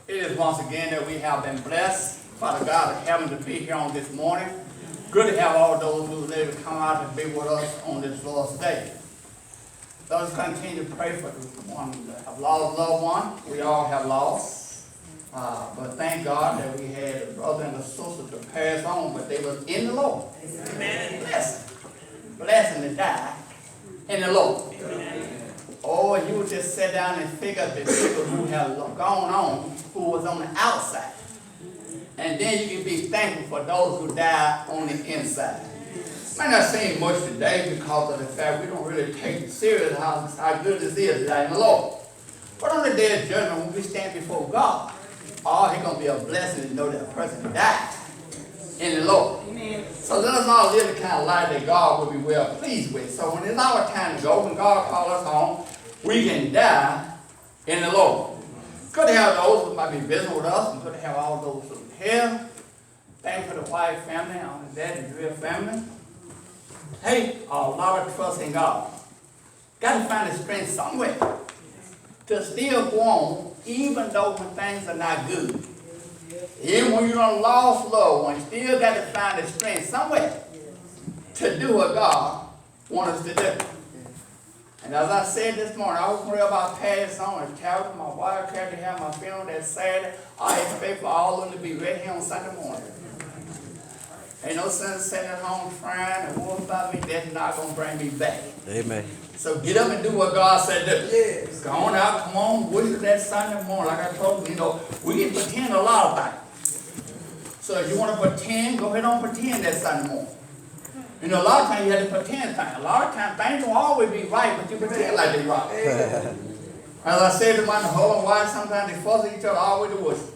It is once again that we have been blessed, Father God of heaven, to be here on this morning. Good to have all those who were able to come out and be with us on this Lord's Day. Let us continue to pray for the one that have lost a loved one. We all have lost. But thank God that we had a brother and a sister to pass on, but they was in the Lord. Amen. Blessing to die in the Lord. Amen. Oh, you would just sit down and figure the people who have gone on, who was on the outside. And then you can be thankful for those who died on the inside. Might not seem much today because of the fact we don't really take it serious how good this is to die in the Lord. But on the day of judgment, when we stand before God, oh, it's going to be a blessing to know that a person died in the Lord. Amen. So let us all live the kind of life that God will be well pleased with. So when it's our time to go, when God calls us home, we can die in the Lord. Good to have those who might be visiting with us, and good to have all those who are here. Thank you for the White family, on the dad and Drill family. Hey, a lot of trust in God. Got to find the strength somewhere to still go on, even though when things are not good. Even when you done lost loved ones, still got to find the strength somewhere to do what God wants us to do. And as I said this morning, I was worried about passing on and traveling. My wife had to have my funeral that Saturday. I expect for all of them to be ready here on Sunday morning. Ain't no sense sitting at home crying and worrying about me. That's not going to bring me back. Amen. So get up and do what God said do. Yes. Go on out, come on, worship that Sunday morning. Like I told you, we can pretend a lot of things. So if you want to pretend, go ahead and pretend that Sunday morning. A lot of times you have to pretend things. A lot of times things don't always be right, but you pretend like they're right. As I said to my whole wife, sometimes they fuss at each other all the way to worship.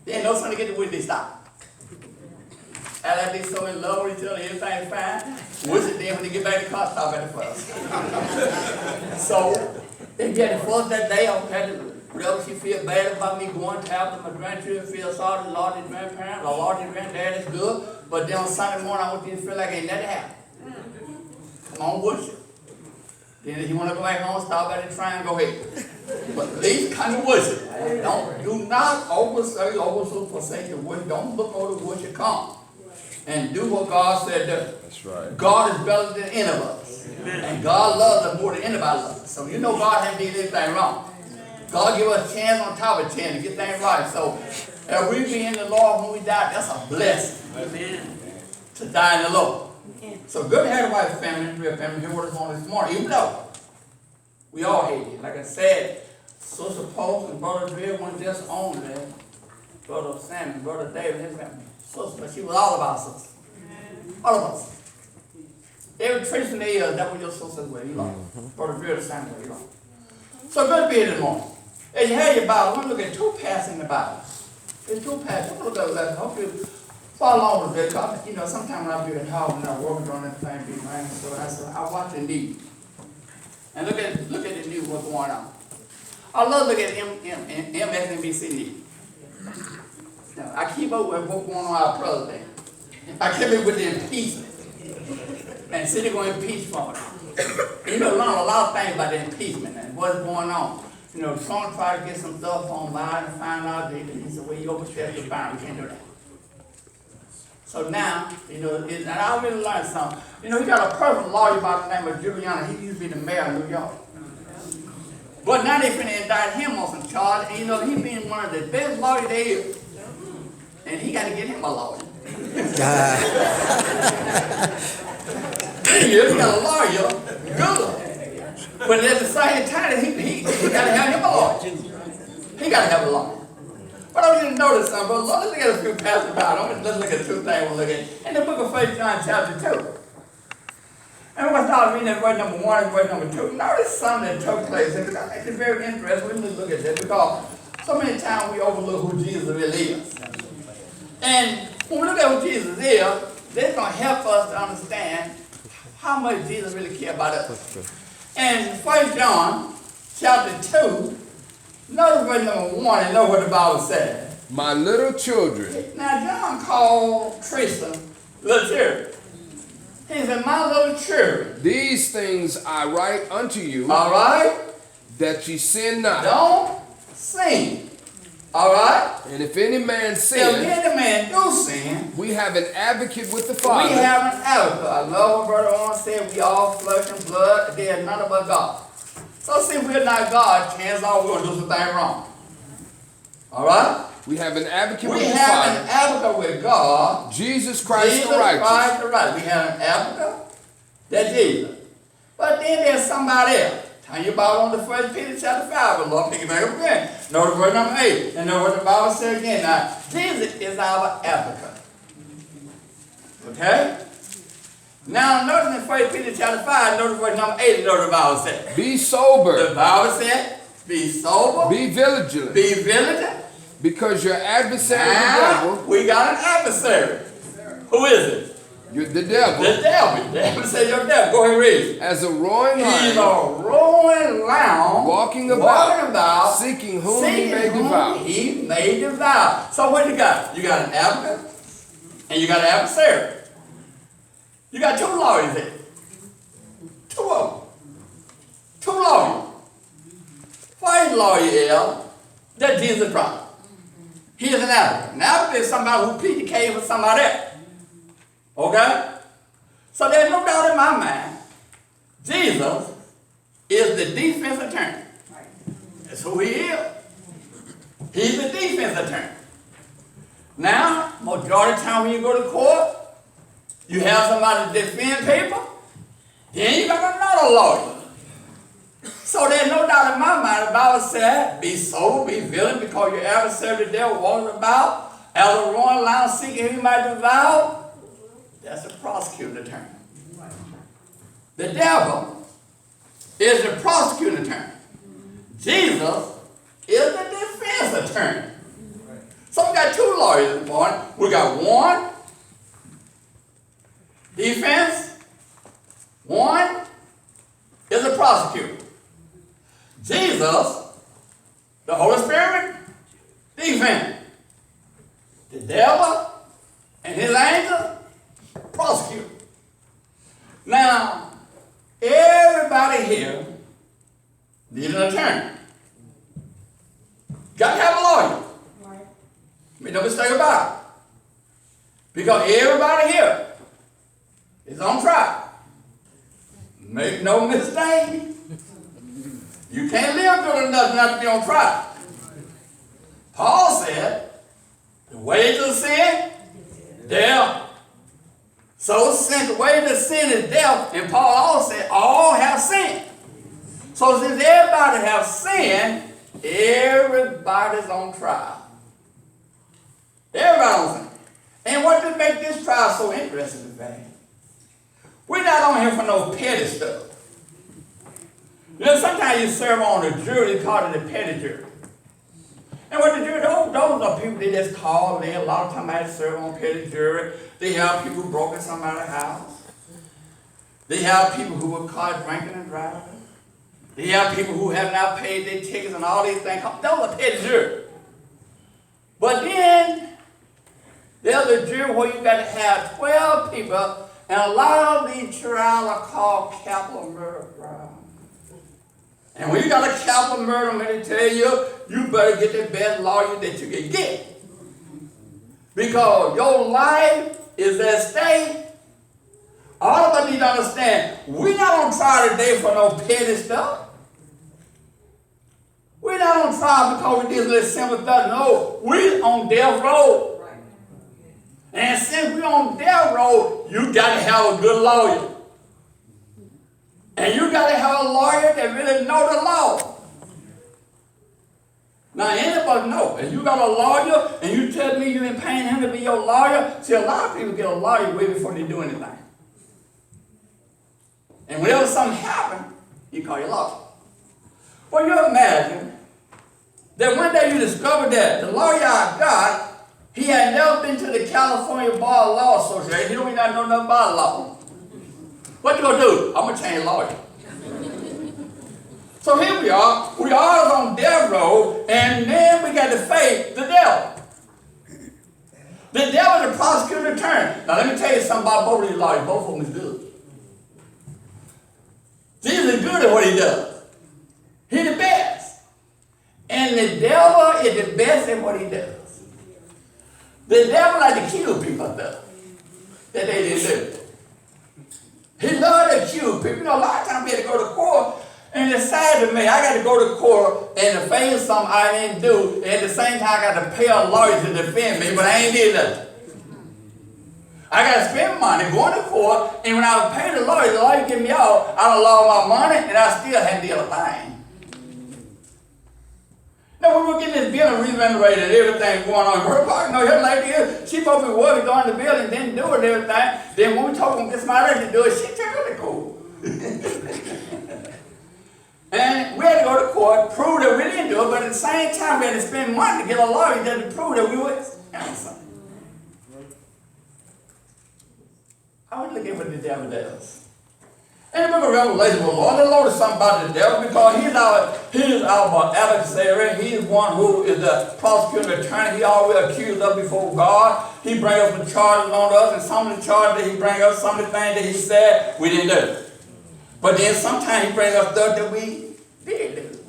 Then no Sunday get to worship, they stop. And like they so in love with each other, everything's fine. Worship them when they get back to the car, stop at the fuss. So if you had to fuss that day, I had to whatever she feel bad about me going to have my grandchildren feel sorry, the Lord, his grandparents, or Lord, his granddad is good. But then on Sunday morning, I want you to feel like ain't nothing happened. Come on, worship. Then if you want to go back home, stop at the train, go ahead. But at least kind of worship. Do not forsake the worship. Don't look over the worship. Come and do what God said do. That's right. God is better than any of us. Amen. And God loves us more than anybody loves us. So you know God hasn't did anything wrong. God give us a chance on top of 10 to get things right. So if we be in the Lord when we die, that's a blessing. Amen. To die in the Lord. So good to have the White family, real family here with us on this morning. Even though we all hate it. Like I said, Sister Post and Brother Drill weren't just on there. Brother Sam and Brother David, his family. Sister, but she was all about sister. All of us. Every trace in the ear, that was your sister way, Brother Drill the same way, So good to be here this morning. As you have your Bible, we're going to look at two passages in the Bible. There's two passages. I'm going to look at that. I hope you follow along with it. Because, sometimes when I be at home and I'm working on that thing, be man, so I said, I watch the news. And look at the news, what's going on. I love looking at MSNBC news. Now, I keep up with what's going on with our president. I keep up with the impeachment. And see they're going to impeach for it. Learn a lot of things about the impeachment and what's going on. Trump tried to get some stuff online and find out that he said, well, you overstepped your bound. We can't do that. So now, and I really learned something. He got a personal lawyer by the name of Giuliani. He used to be the mayor of New York. But now they're finna indict him on some charge. And he being one of the best lawyers there is. And he got to get him a lawyer. He got a lawyer. Good. But at the same time, he got to have him a lawyer. He got to have a lawyer. But I want you to notice something, brother. Let's look at a few passages about it. Let's look at two things we'll look at. In the book of 1 John chapter 2. And we're going to start reading at verse number 1 and verse number 2. Notice something that took place. And I think it's very interesting. We're going to look at this because so many times we overlook who Jesus really is. And when we look at who Jesus is, that's going to help us to understand how much Jesus really cares about us. In 1 John chapter 2, notice verse number 1 and know what the Bible says. My little children. Now John called Tristan little children. He said, my little children. These things I write unto you. All right. That ye sin not. Don't sin. All right? And if any man If sin, any man do sin, we have an advocate with the we Father, have an advocate. I love what Brother Owen said, we all flesh and blood, there's none but God. So since we're not God, chances are we're going to do something wrong. All right? we have an advocate We with the have Father, an advocate with God, Jesus Christ Jesus the righteous. Christ the righteous. We have an advocate, that's Jesus. But then there's somebody else. Turn your Bible on to 1 Peter chapter 5, but Lord, pick it back up again. Notice verse number 8. And notice what the Bible says again. Now, Jesus is our advocate. Okay? Now, notice in 1 Peter chapter 5, notice verse number 8, and notice what the Bible says. Be sober, The Bible said, be sober, be vigilant, be vigilant. because your adversary, the Now, devil, we got an adversary. Who is it? you're the devil, The devil. The devil said your devil. Go ahead and read it. as a roaring He's a lion, roaring lion, walking about, seeking seeking whom he may devour. He may devour. So what you got? You got an advocate and you got an adversary. You got two lawyers there. Two of them. Two lawyers. First lawyer is that Jesus Christ. He is an advocate. An advocate is somebody who pleads the case for somebody else. Okay? So there's no doubt in my mind, Jesus is the defense attorney. That's who he is. He's the defense attorney. Now, majority of the time when you go to court, you have somebody to defend people, then you got another lawyer. So there's no doubt in my mind, the Bible said, be sober, be vigilant, because your adversary the devil walking about as a roaring lion seeking whom he might devour. That's the prosecuting attorney. The devil is the prosecuting attorney. Jesus is the defense attorney. So we got two lawyers this morning. We got one defense, one is a prosecutor. Jesus, the Holy Spirit, defense. The devil and his angels, prosecute. Now, everybody here needs an attorney. Got to have a lawyer. Make no mistake about it. Because everybody here is on trial. Make no mistake. You can't live through enough not to be on trial. Paul said, the wages of sin, death. So since the wages of sin is death, and Paul also said, all have sinned. So since everybody have sinned, everybody's on trial. Everybody on sin. And what to make this trial so interesting today? We're not on here for no petty stuff. You know, sometimes you serve on a jury, they call it a petty jury. And what the jury, those are people they just call, and a lot of times I serve on petty jury. They have people who broke in somebody's house. They have people who were caught drinking and driving. They have people who have not paid their tickets and all these things. Those are petty jury. But then, there's a jury where you got to have 12 people, and a lot of these trials are called capital murder trials. And when you got a capital murder, let me tell you, you better get the best lawyer that you can get. Because your life is at stake. All of us need to understand, we're not on trial today for no petty stuff. We're not on trial because we did this simple stuff. No, we're on death row. And since we're on death row, you got to have a good lawyer. And you got to have a lawyer that really know the law. Now, anybody know, if you got a lawyer and you tell me you've been paying him to be your lawyer, see, a lot of people get a lawyer way before they do anything. And whenever something happens, you call your lawyer. Well, you imagine that one day you discover that the lawyer I got, he had never been to the California Bar Law Association. He don't even know nothing about law. What you gonna do? I'm gonna change lawyer. So here we are on death row, and then we got to face the devil. The devil is the prosecuting attorney. Now let me tell you something about both of these lawyers. Both of them is good. Jesus is good at what he does. He's the best. And And the devil is the best at what he does. The devil like to kill people stuff that they didn't do. He loved to accuse people. You know, a lot of times we had to go to court, and it's sad to me. I got to go to court and to face something I didn't do, and at the same time I got to pay a lawyer to defend me, but I ain't did nothing. I got to spend money going to court, and when I was paying the lawyer get me out, I done lost my money, and I still had to deal a fine. Now, we were getting this building re-renovated, everything going on. Her partner, her lady here, she supposed to be working on the building, didn't do it, everything. Then when we told her to get somebody else to do it, she took really cool. And we had to go to court, prove that we didn't do it, but at the same time, we had to spend money to get a lawyer to prove that we were innocent. I would look at what the devil does. In the book of Revelation, the Lord is something about the devil because he's our adversary. He's one who is the prosecuting attorney. He always accuses us before God. He brings up the charges on us, and some of the charges that he brings up, some of the things that he said, we didn't do. But then sometimes he brings up stuff that we did do.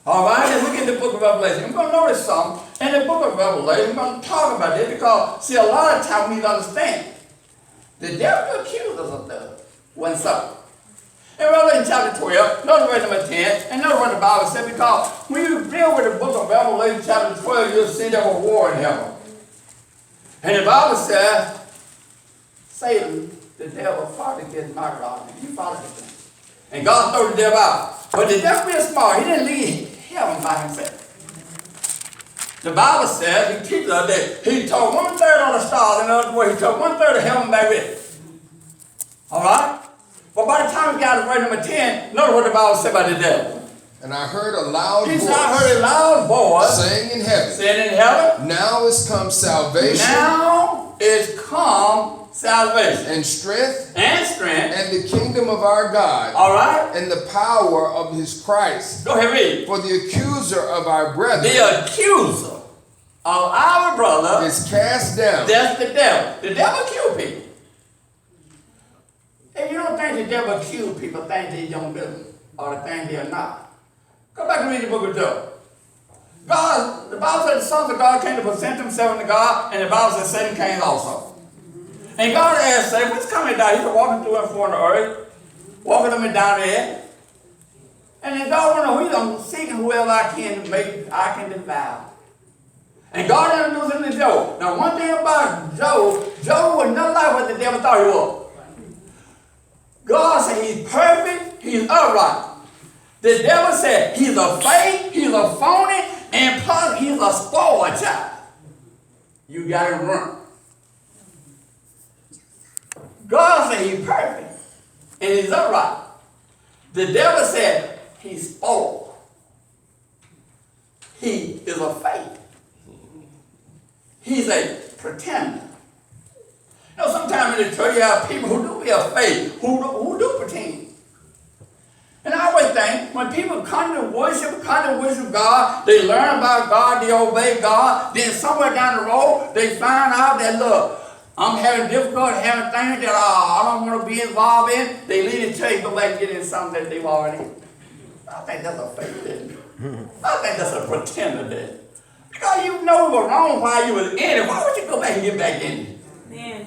All right, let's look at the book of Revelation. I'm going to notice something. In the book of Revelation, I'm going to talk about this because, see, a lot of times we need to understand. The devil accused us of stuff. When so. In Revelation chapter 12, notice verse number 10, and notice what the Bible said, because when you deal with the book of Revelation chapter 12, you'll see there was war in heaven. And the Bible says, Satan, the devil, fought against my God, and he fought against him. And God threw the devil out. But the devil is smart. He didn't leave heaven by himself. The Bible says, he teaches us that he took 1/3 of the stars, in other words, he took 1/3 of heaven back with him. All right? But by the time we got to verse number 10, notice what the Bible said about the devil. And I heard a loud voice. I heard a loud voice saying in heaven. Saying in heaven. Now is come salvation. Now is come salvation. And strength. And strength. And the kingdom of our God. All right. And the power of his Christ. Go ahead, read. For the accuser of our brethren. The accuser of our brother. Is cast down. That's the devil. The devil killed people. If you don't think the devil accuse people, think they don't do it, or the thing they're not. Go back and read the book of Job. God, the Bible said the sons of God came to present themselves to God, and the Bible said Satan came also. And God asked Satan, what's coming down? He's walking through and through on the earth, walking up and down there. And then God wanted to know, I'm seeking whoever I can devour. And God introduced him to Job. Now, one thing about Job was not like what the devil thought he was. God said he's perfect, he's upright. The devil said he's a fake, he's a phony, and plus he's a spoiled child. You got to run. God said he's perfect and he's upright. The devil said he's spoiled. He is a fake. He's a pretender. You know, sometimes in the church you have people who do be a fake, who do pretend. And I always think, when people come to worship God, they learn about God, they obey God, then somewhere down the road, they find out that, look, I'm having difficulty, having things that I don't want to be involved in. They leave the church, go back and get in something that they've already. I think that's a fake thing. I think that's a pretender thing. Because you know you were wrong while you was in it. Why would you go back and get back in it? Man.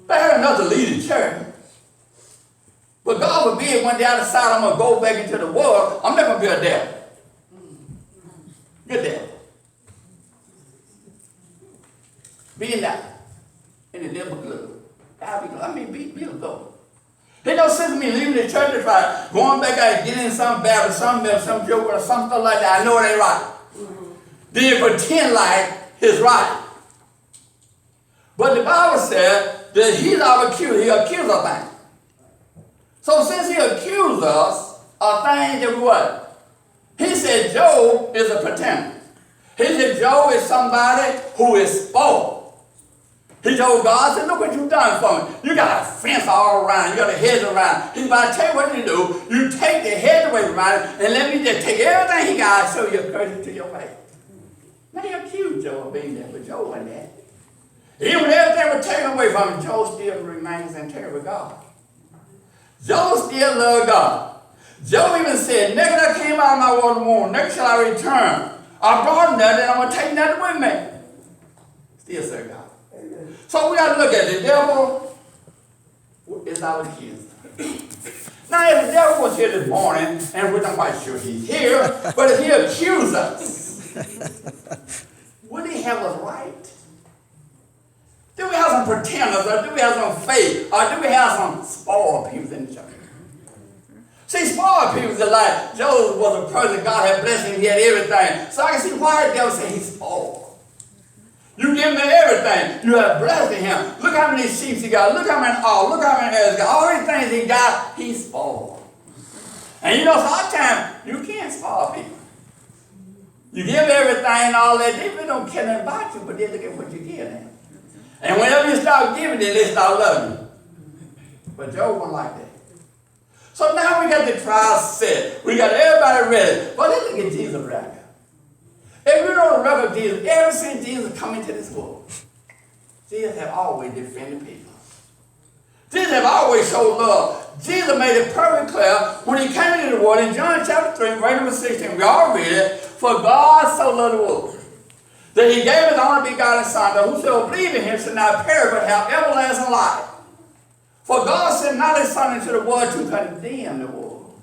Bad enough to lead the church. But God forbid one day I decide I'm going to go back into the world, I'm not going to be a devil. Good devil. Be that. And the devil good. Be a good. There's no sense in me leaving the church if I going back out and getting in some battle, some joke or something like that. I know it ain't right. Then pretend like it's right. But the Bible said that he's our accuser. He accuses of things. So since he accused us of things that we what? He said Job is a pretender. He said Job is somebody who is spoiled. He told God, said, look what you've done for me. You got a fence all around. You got a hedge around. He's about to tell you what you do. You take the hedge away from him and let me just take everything he got and show you a curse to your face. Now he accused Job of being there, but Job wasn't there. Even when everything was taken away from him, Job still remains in terror with God. Job still loved God. Job even said, naked I came out of my mother's womb, naked shall I return. I brought nothing, and I'm going to take nothing with me. Still serve God. Amen. So we got to look at the devil is our accuser. Now, if the devil was here this morning, and we're not quite sure he's here, but if he accused us, would he have us right? Do we have some pretenders, or do we have some fake, or do we have some spoiled people in the church? See, spoiled people are like, Joseph was a person, God had blessed him, he had everything. So I can see why the devil said he's spoiled. You give him everything. You have blessed him. Look how many sheep he got. Look how many look how many heirs he got. All these things he got, he's spoiled. And you know, sometimes you can't spoil people. You give everything and all that, they really don't care nothing about you, but they look at what you give them. And whenever you start giving them, they start loving you. But Job wasn't like that. So now we got the trial set. We got everybody ready. But let's look at Jesus right now. If you know the record of Jesus, ever since Jesus come into this world, Jesus have always defended people. Jesus have always showed love. Jesus made it perfectly clear when he came into the world in John chapter 3, verse number 16. We all read it. For God so loved the world that he gave his only begotten Son, that whosoever believe in him should not perish but have everlasting life. For God sent not his Son into the world to condemn the world,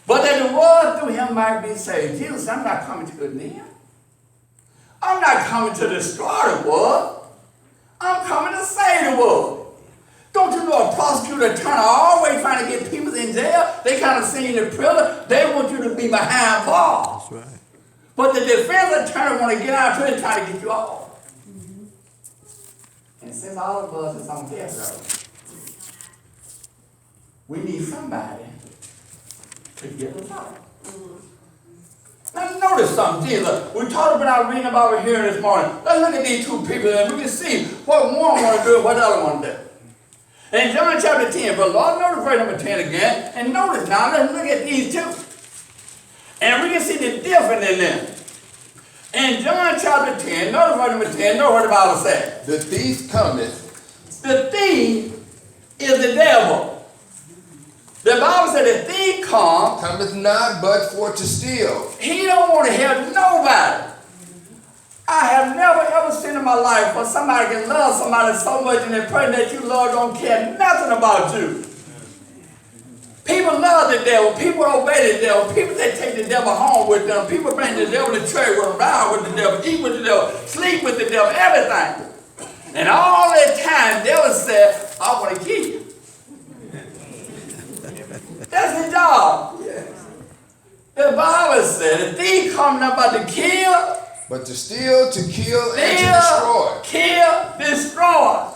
but that the world through him might be saved. Jesus said, I'm not coming to condemn. I'm not coming to destroy the world. I'm coming to save the world. Don't you know a prosecutor attorney always trying to get people in jail? They kind of see you in prison. They want you to be behind bars. That's right. But the defense attorney want to get out to it and try to get you off. Mm-hmm. And since all of us is on death row, we need somebody to get us out. Mm-hmm. Now notice something, Jesus. We talked about reading about it here this morning. Let's look at these two people and we can see what one want to do and what the other one to do. In John chapter 10, but Lord, notice verse number 10 again. And notice now, let's look at these two. And we can see the difference in them. In John chapter 10, notice verse number 10, notice what the Bible says. The thief cometh. The thief is the devil. The Bible said the thief cometh not but for to steal. He don't want to help nobody. I have never ever seen in my life where somebody can love somebody so much and the person that you love don't care nothing about you. People love the devil. People obey the devil. People that take the devil home with them. People bring the devil to church with them, ride with the devil, eat with the devil, sleep with the devil, everything. And all that time, the devil said, I want to kill you. That's his job. The Bible said the thief comes not but to kill, but to steal, to kill, and to destroy. Kill, destroy.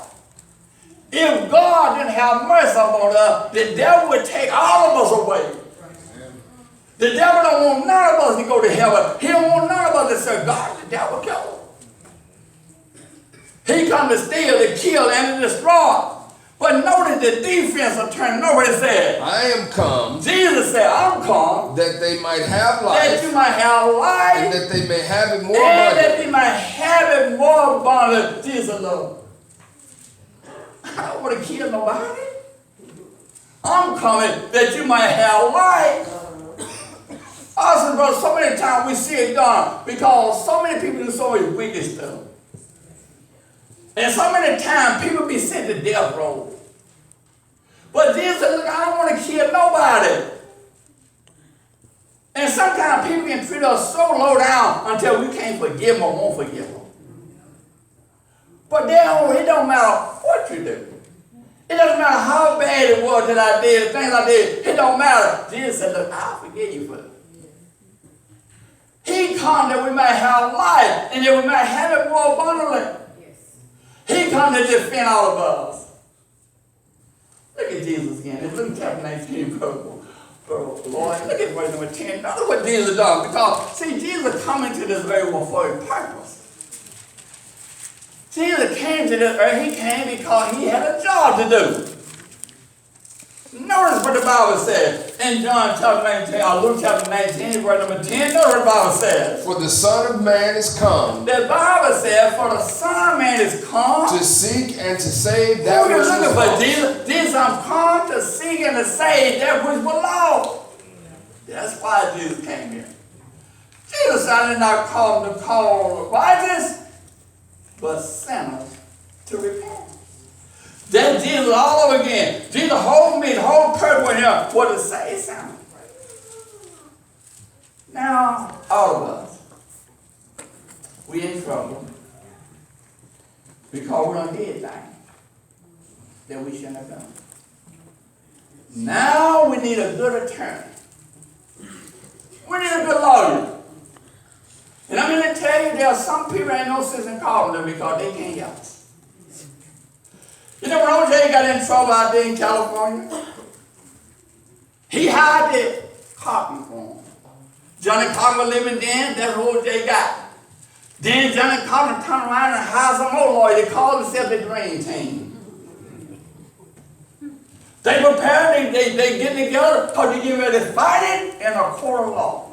If God didn't have mercy on us, the devil would take all of us away. The devil don't want none of us to go to heaven. He don't want none of us to serve God. The devil kill. He come to steal, to kill, and to destroy. But notice the defense attorney, know what it said. I am come. Jesus said, I'm come. That they might have life. That you might have life. And that they may have it more abundantly. And that they might have it more abundantly. Jesus Lord. I don't want to kill nobody. I'm coming that you might have life. Also, brother, so many times we see it done because so many people do so much wicked stuff. And so many times people be sent to death row. But Jesus said, look, I don't want to kill nobody. And sometimes people can treat us so low down until we can't forgive them or won't forgive them. But then it don't matter what you do. It doesn't matter how bad it was that I did, the things I did, it don't matter. Jesus said, look, I'll forgive you for it. He come that we might have life and that we might have it more abundantly. He come to defend all of us. Look at Jesus again. In Luke chapter 19, bro, Lord, look at verse number 10. Notice what Jesus done. Because, see, Jesus come into this very world for a purpose. Jesus came to this earth. He came because he had a job to do. Notice what the Bible says in John chapter 19, or Luke chapter 19, verse number 10. Notice what the Bible says. For the Son of Man is come. The Bible says, for the Son of Man is come. To seek and to save that which was lost. lost. Jesus, I'm come to seek and to save that which was lost. That's why Jesus came here. Jesus said, I did not come to call righteous, but sinners to repent. Then Jesus all over again. Jesus' whole purpose in here was to save sinners. Now, all of us, we in trouble because we done did things that we shouldn't have done. Now we need a good attorney. We need a good lawyer. And I'm going to tell you, there are some people ain't no sense in calling them because they can't help us. You know when O.J. got in trouble out there in California? He hired the cotton for him. Johnny Cotton was living then, that's what O.J. got. Then Johnny Cotton turned around and hired some more lawyer. They called themselves the Dream Team. They prepared, they get together because they get ready to fight it in a court of law.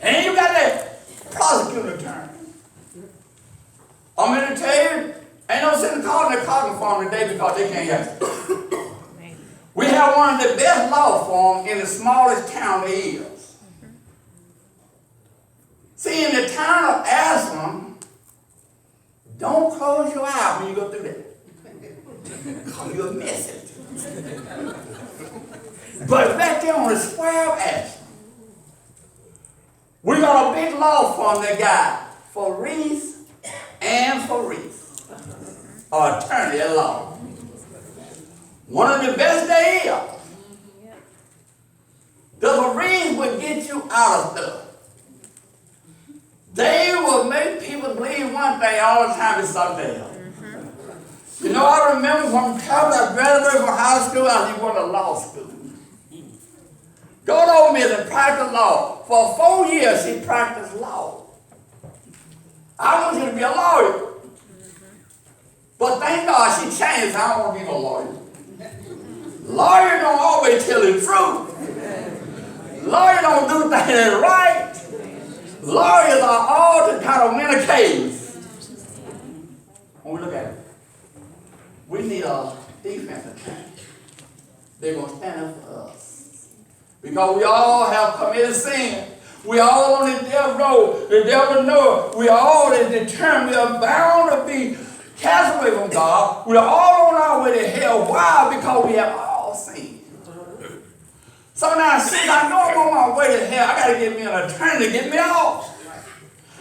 And you got that prosecutor attorney. I'm going to tell you, ain't no sense in calling the cotton farm today because they can't help it. We have one of the best law firms in the smallest town there is. See, in the town of Ashland, don't close your eyes when you go through that. Because you'll miss it. But back there on the square of Ashland, we got a big law firm that got for Reese and for Reese, our attorney at law. One of the best they is. The Marines will get you out of stuff. They will make people believe one thing all the time is something else. You know, I remember from college, I graduated from high school, I was going to law school. Go to Ole Miss and practice law. For 4 years, she practiced law. I want you to be a lawyer. But thank God she changed. I don't want to be no lawyer. Lawyer don't always tell the truth. Lawyer don't do things right. Lawyers are all to kind of win a case. When we look at it, we need a defensive team. They're going to stand up for us. Because we all have committed sin. We all on the death road. The devil knows. We all is determined. We are bound to be cast away from God. We are all on our way to hell. Why? Because we have all sinned. So now, since I know I'm on my way to hell, I got to get me an attorney to get me off.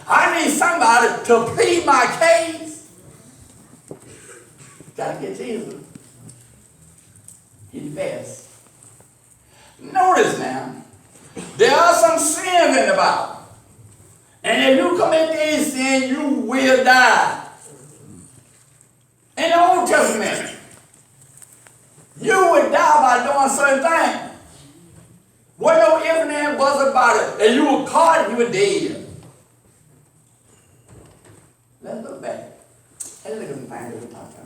I need somebody to plead my case. Got to get Jesus. He's best. Notice now, there are some sins in the Bible. And if you commit these sins, you will die. In the Old Testament, you would die by doing certain things. Wasn't no ifs and ands, buts about it. And you were caught, you were dead. Let's look back. Let's look at the things that we talked about.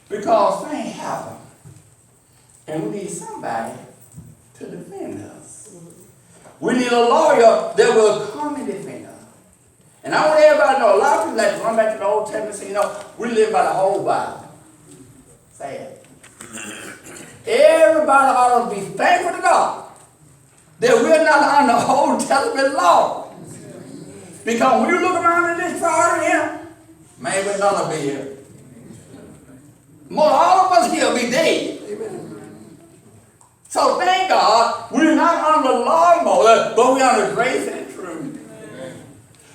Because things happen. And we need somebody to defend us. We need a lawyer that will come and defend us. And I want everybody to know, a lot of people like to run back to the Old Testament and say, you know, we live by the whole Bible. Say it. Everybody ought to be thankful to God that we're not under the Old Testament law. Because when you look around in this crowd here, maybe none will be here. More, all of us here will be dead. So thank God we're not under the law of Moses, but we're under grace and truth.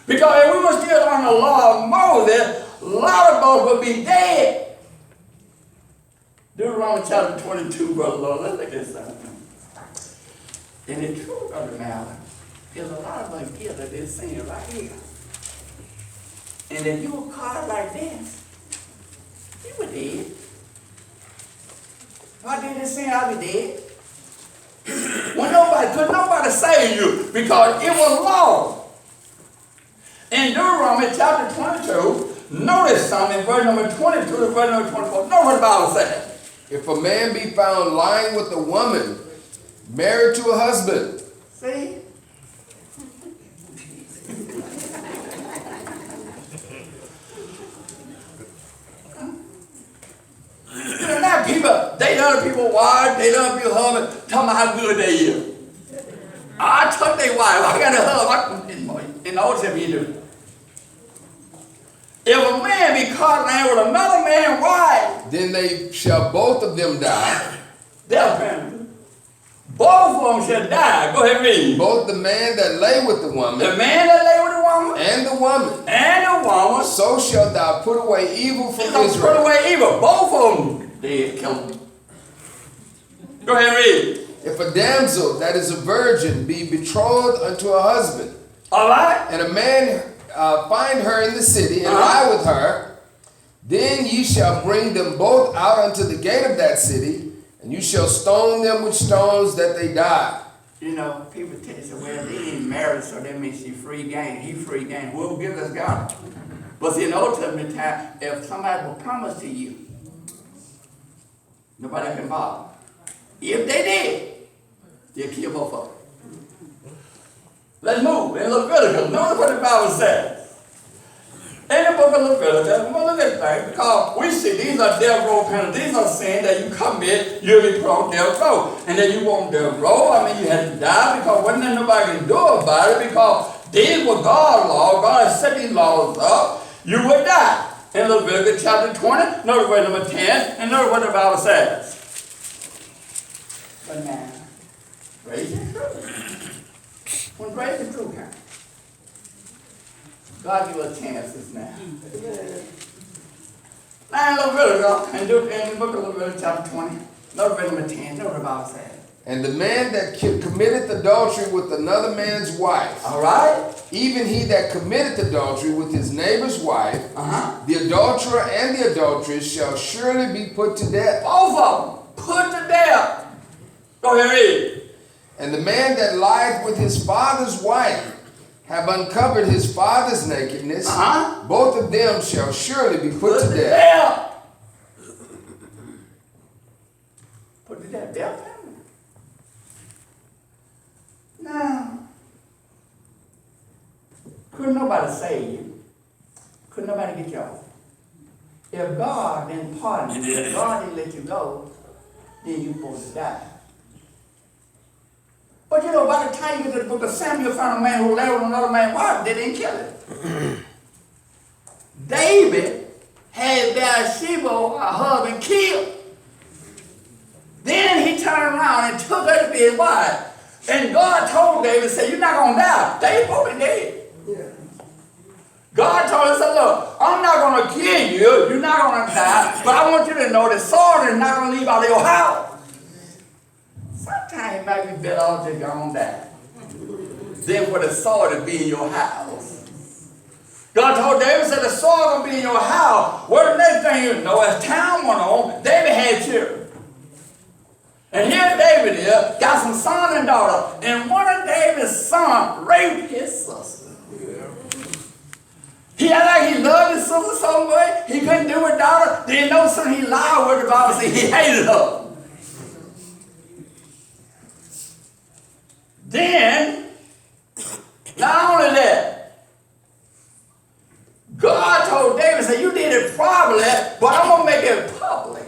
Because if we were still under the law of Moses, a lot of us would be dead. Deuteronomy chapter 22, brother Lord, let's look at something. And the truth of the matter is a lot of us guilty of this sin right here. And if you were caught like this, you were dead. If I did this sin, I'd be dead. Well, could nobody save you because it was law. In Deuteronomy chapter 22, notice something in verse number 22 to verse number 24. Know what the Bible says. If a man be found lying with a woman married to a husband. See? Now people, they other people wives, they love your husband, tell me how good they is. I touch their wife, I got a husband. In the Old Testament, you do. If a man be caught laying with another man's wife, then they shall both of them die. They'll penalty. Both of them shall die. Go ahead and read. Both the man that lay with the woman, The man that lay with the woman, and the woman. and the woman, So shalt thou put away evil from he's going to put Israel. away evil. Both of them dead, kill them. Go ahead and read. If a damsel that is a virgin be betrothed unto a husband, All right? and a man find her in the city and lie with her, then ye shall bring them both out unto the gate of that city, and you shall stone them with stones that they die. You know, people tell you, well, they ain't married, so that means she free game. He free game. We'll give us God. But see, in the Old Testament time, if somebody will promise to you, nobody can bother. If they did, they'll kill both of them. Let's move in Leviticus. Notice what the Bible says. In the book of Leviticus, we're going to look at things because we see these are death row penalties. These are sins that you commit, you'll be put on death row. And then you won't death row. I mean, you had to die because wasn't there nobody can do about it because these were God's laws. God has set these laws up. You would die. In Leviticus chapter 20, notice verse number 10, and notice what the Bible says. But now, grace is true. When grace is true, kind. God give us chances now. Now in Leviticus, in the book of Leviticus chapter 20, notice verse number 10, notice what the Bible says. And the man that committeth adultery with another man's wife, All right? even he that committeth adultery with his neighbor's wife, Uh-huh. the adulterer and the adulteress shall surely be put to death. Both of them, put to death. Go ahead, read. And the man that lieth with his father's wife have uncovered his father's nakedness, Uh-huh. both of them shall surely be put to death. death. Put to death. Death penalty. Now, couldn't nobody save you? Couldn't nobody get you off? If God didn't pardon you, if God didn't let you go, then you're supposed to die. But you know, by the time you get to the book of Samuel, you found a man who lay with another man's wife, they didn't kill him. David had Bathsheba, her husband, killed. Then he turned around and took her to be his wife. And God told David, said, you're not going to die. David will be dead. God told him, said, look, I'm not going to kill you. You're not going to die. But I want you to know that sword is not going to leave out of your house. Sometimes it might be better off just going to die than for the sword to be in your house. God told David, said, the sword going to be in your house. Well, the next thing you know, as time went on, David had children. And here David is, got some son and daughter. And one of David's sons raped his sister. He acted like he loved his sister so much, he couldn't do without her. Then no sooner he lied with the Bible, said he hated her. Then, not only that, God told David, said, you did it privately, but I'm going to make it public.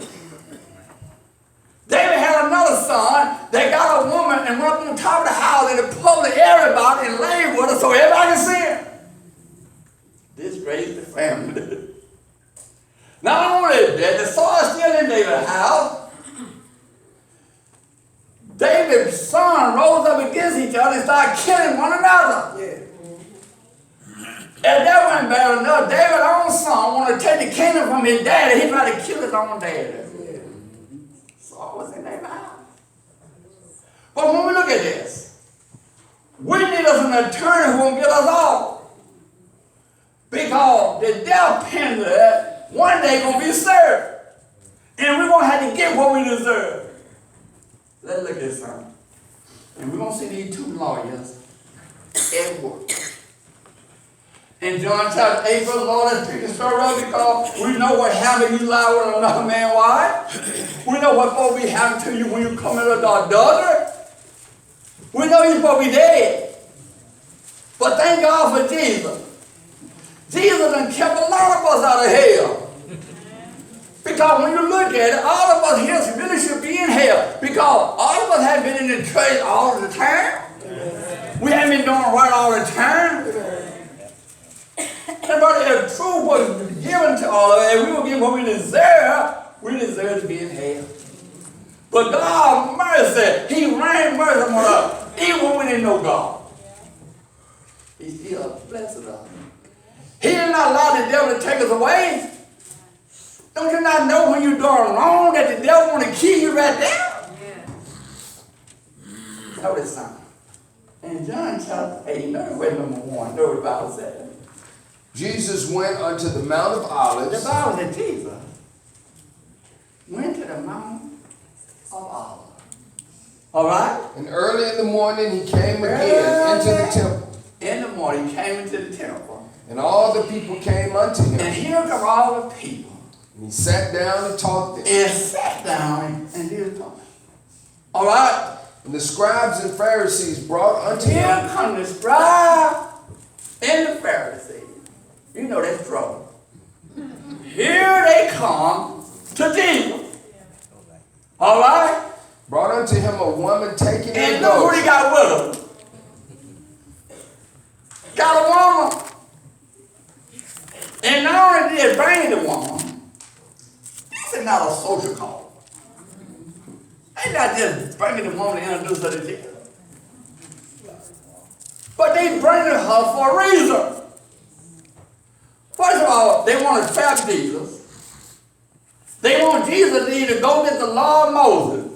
David had another son that got a woman and went up on top of the house and public everybody and laid with her so everybody can see her. Disgraced the family. Not only that, the sword is still in David's house. David's son rose up against each other and started killing one another. And that wasn't bad enough. David's own son wanted to take the kingdom from his daddy. He tried to kill his own daddy. Saul was in their house. But when we look at this, we need us an attorney who won't get us off. Because the death penalty one day going to be served. And we're going to have to get what we deserve. Let's look at something. And we're going to see these two lawyers at work. In John chapter 8, verse Lord, let's pick the story up because we know what happened. You lie with another man's wife. We know what's supposed to be happening to you when you come into adultery. We know you're supposed to be dead. But thank God for Jesus. Jesus done kept a lot of us out of hell. Because when you look at it, all of us here really should be in hell. hell. Because all of us haven't been in the church all the time. We haven't been doing right all the time. And brother, if truth was given to all of us, and we were given what we deserve to be in hell. But God mercy, He rained mercy on us, even when we didn't know God. He still blessed us. He did not allow the devil to take us away. Don't you not know when you're doing wrong that the devil want to kill you right there? Yeah. Notice something. In John chapter 8, notice verse number 1, notice the Bible says. Jesus went unto the Mount of Olives. The Bible said Jesus went to the Mount of Olives. All right? And early in the morning he came again into the temple. In the morning he came into the temple. And all the people came unto him. And here come all the people. And he sat down and taught them. And sat down and did talk. All right? And the scribes and Pharisees brought unto him. Here come the scribe and the Pharisees. You know that's trouble. Here they come to Jesus. All right? Brought unto him a woman taken in And look what he got with him. Got a woman. And not only did he bring the woman, this is not a social call. They not just bringing the woman to introduce her to Jesus. But they bringing her for a reason. First of all, they want to trap Jesus. They want Jesus to either go get the law of Moses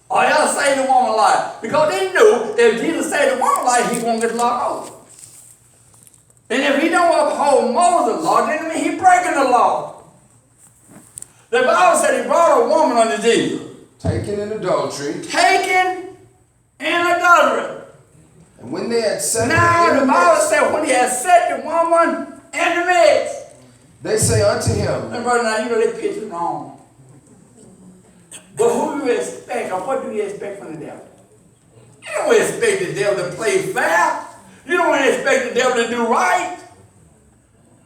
or else save the woman's life. Because they knew if Jesus saved the woman's life, he won't get the law of Moses. And if he don't uphold Moses' law, then he breaking the law. The Bible said he brought a woman unto Jesus. Taken in adultery. Taken in adultery. And when they had set now her in the Bible said when he had set the woman in the midst. They say unto him. And brother, now you know they picture wrong. But who do you expect, or what do you expect from the devil? You don't expect the devil to play fair. You don't expect the devil to do right.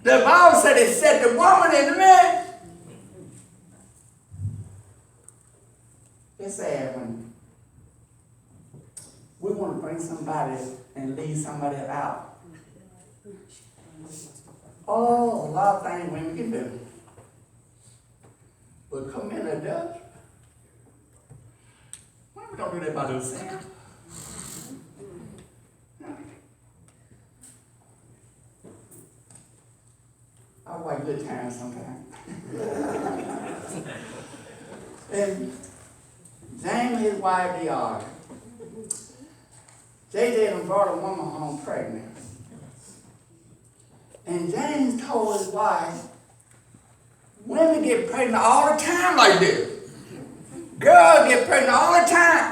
The Bible said he set the woman in the midst. It's sad when we want to bring somebody and leave somebody out. Oh, a lot of things women can do. But come in adultery. Why we don't do that by themselves? I like good times sometimes. And James and his wife, they argued. JJ done brought a woman home pregnant. And James told his wife, women get pregnant all the time like this. Girls get pregnant all the time.